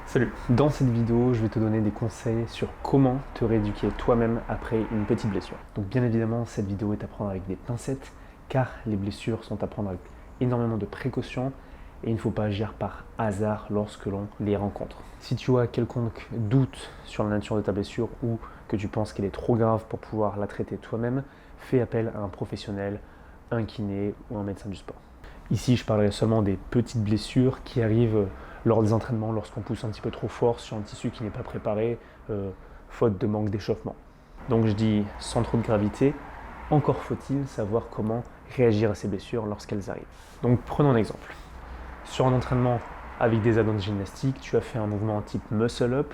Salut, dans cette vidéo, je vais te donner des conseils sur comment te rééduquer toi-même après une petite blessure. Donc bien évidemment, cette vidéo est à prendre avec des pincettes, car les blessures sont à prendre avec énormément de précautions et il ne faut pas agir par hasard lorsque l'on les rencontre. Si tu as quelconque doute sur la nature de ta blessure ou que tu penses qu'elle est trop grave pour pouvoir la traiter toi-même, fais appel à un professionnel, un kiné ou un médecin du sport. Ici, je parlerai seulement des petites blessures qui arrivent lors des entraînements, lorsqu'on pousse un petit peu trop fort sur un tissu qui n'est pas préparé, faute de manque d'échauffement. Donc je dis sans trop de gravité, encore faut-il savoir comment réagir à ces blessures lorsqu'elles arrivent. Donc prenons un exemple. Sur un entraînement avec des ados de gymnastique, tu as fait un mouvement type muscle up,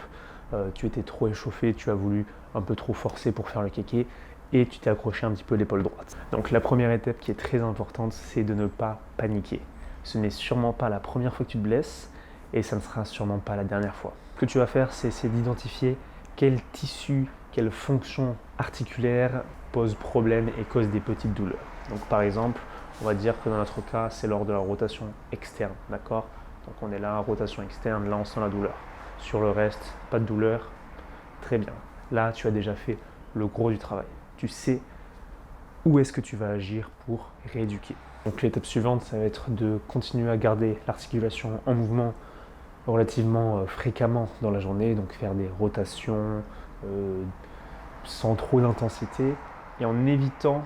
tu étais trop échauffé, tu as voulu un peu trop forcer pour faire le kéké, et tu t'es accroché un petit peu l'épaule droite. Donc la première étape qui est très importante, c'est de ne pas paniquer. Ce n'est sûrement pas la première fois que tu te blesses et ça ne sera sûrement pas la dernière fois. Ce que tu vas faire, c'est d'identifier quel tissu, quelle fonction articulaire pose problème et cause des petites douleurs. Donc par exemple, on va dire que dans notre cas, c'est lors de la rotation externe, d'accord? Donc on est là, rotation externe, là on sent la douleur. Sur le reste, pas de douleur, très bien. Là, tu as déjà fait le gros du travail. Tu sais où est-ce que tu vas agir pour rééduquer. Donc l'étape suivante, ça va être de continuer à garder l'articulation en mouvement relativement fréquemment dans la journée, donc faire des rotations sans trop d'intensité et en évitant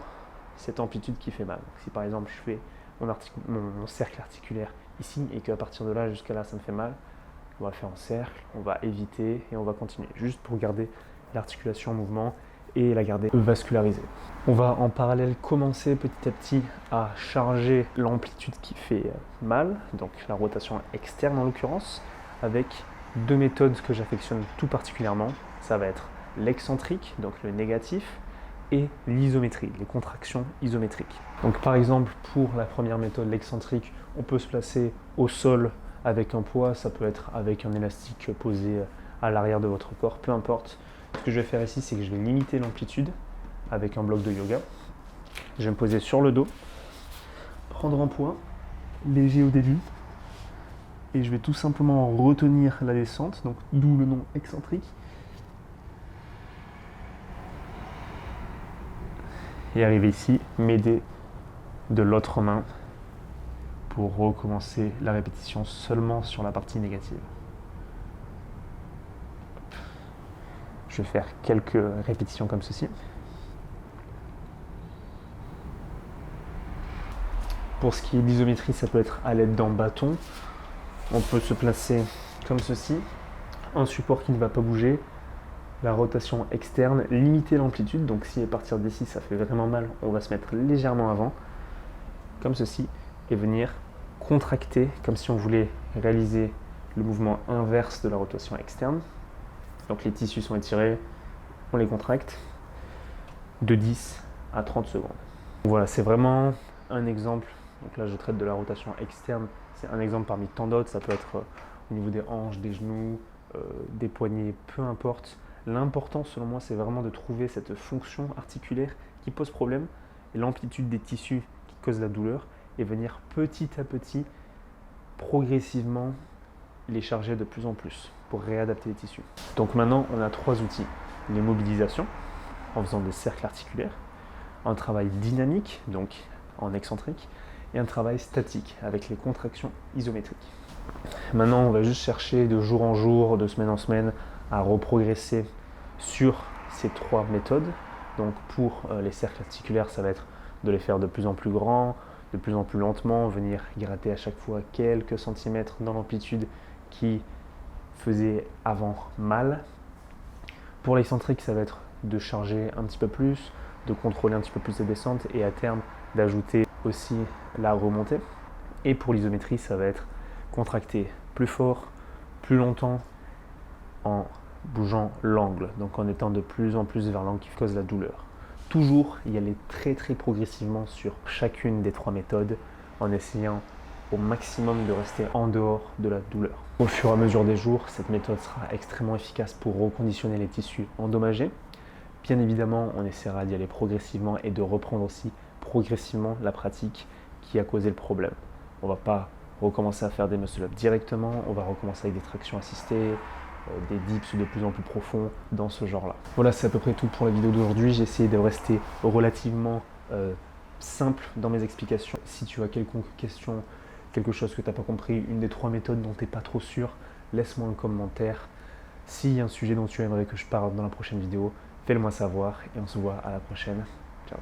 cette amplitude qui fait mal. Donc, si par exemple je fais mon cercle articulaire ici et qu'à partir de là jusqu'à là ça me fait mal, on va faire en cercle, on va éviter et on va continuer juste pour garder l'articulation en mouvement et la garder vascularisée. On va en parallèle commencer petit à petit à charger l'amplitude qui fait mal, donc la rotation externe en l'occurrence, avec deux méthodes que j'affectionne tout particulièrement. Ça va être l'excentrique, donc le négatif, et l'isométrie, les contractions isométriques. Donc par exemple, pour la première méthode, l'excentrique, on peut se placer au sol avec un poids, ça peut être avec un élastique posé à l'arrière de votre corps, peu importe. Ce que je vais faire ici, c'est que je vais limiter l'amplitude avec un bloc de yoga. Je vais me poser sur le dos, prendre un poids léger au début, et je vais tout simplement retenir la descente, donc d'où le nom excentrique. Et arriver ici, m'aider de l'autre main pour recommencer la répétition seulement sur la partie négative. Je vais faire quelques répétitions comme ceci. Pour ce qui est d'isométrie, ça peut être à l'aide d'un bâton. On peut se placer comme ceci, un support qui ne va pas bouger, la rotation externe, limiter l'amplitude, donc si à partir d'ici ça fait vraiment mal, on va se mettre légèrement avant, comme ceci, et venir contracter, comme si on voulait réaliser le mouvement inverse de la rotation externe. Donc les tissus sont étirés, on les contracte de 10 à 30 secondes. Voilà, c'est vraiment un exemple. Donc là, je traite de la rotation externe. C'est un exemple parmi tant d'autres. Ça peut être au niveau des hanches, des genoux, des poignets, peu importe. L'important, selon moi, c'est vraiment de trouver cette fonction articulaire qui pose problème et l'amplitude des tissus qui cause la douleur et venir petit à petit, progressivement, les charger de plus en plus pour réadapter les tissus. Donc maintenant, on a trois outils. Les mobilisations, en faisant des cercles articulaires, un travail dynamique, donc en excentrique, et un travail statique avec les contractions isométriques. Maintenant, on va juste chercher de jour en jour, de semaine en semaine, à reprogresser sur ces trois méthodes. Donc pour les cercles articulaires, ça va être de les faire de plus en plus grands, de plus en plus lentement, venir gratter à chaque fois quelques centimètres dans l'amplitude qui faisait avant mal. Pour l'excentrique, ça va être de charger un petit peu plus, de contrôler un petit peu plus les descentes et à terme d'ajouter aussi la remontée. Et pour l'isométrie, ça va être contracter plus fort, plus longtemps en bougeant l'angle, donc en étant de plus en plus vers l'angle qui cause la douleur. Toujours y aller très progressivement sur chacune des trois méthodes en essayant au maximum de rester en dehors de la douleur. Au fur et à mesure des jours, cette méthode sera extrêmement efficace pour reconditionner les tissus endommagés. Bien évidemment, on essaiera d'y aller progressivement et de reprendre aussi progressivement la pratique qui a causé le problème. On ne va pas recommencer à faire des muscle-ups directement, on va recommencer avec des tractions assistées, des dips de plus en plus profonds dans ce genre-là. Voilà, c'est à peu près tout pour la vidéo d'aujourd'hui. J'ai essayé de rester relativement simple dans mes explications. Si tu as quelconque question, quelque chose que tu n'as pas compris, une des 3 méthodes dont tu n'es pas trop sûr, laisse-moi un commentaire. S'il y a un sujet dont tu aimerais que je parle dans la prochaine vidéo, fais-le moi savoir et on se voit à la prochaine. Ciao.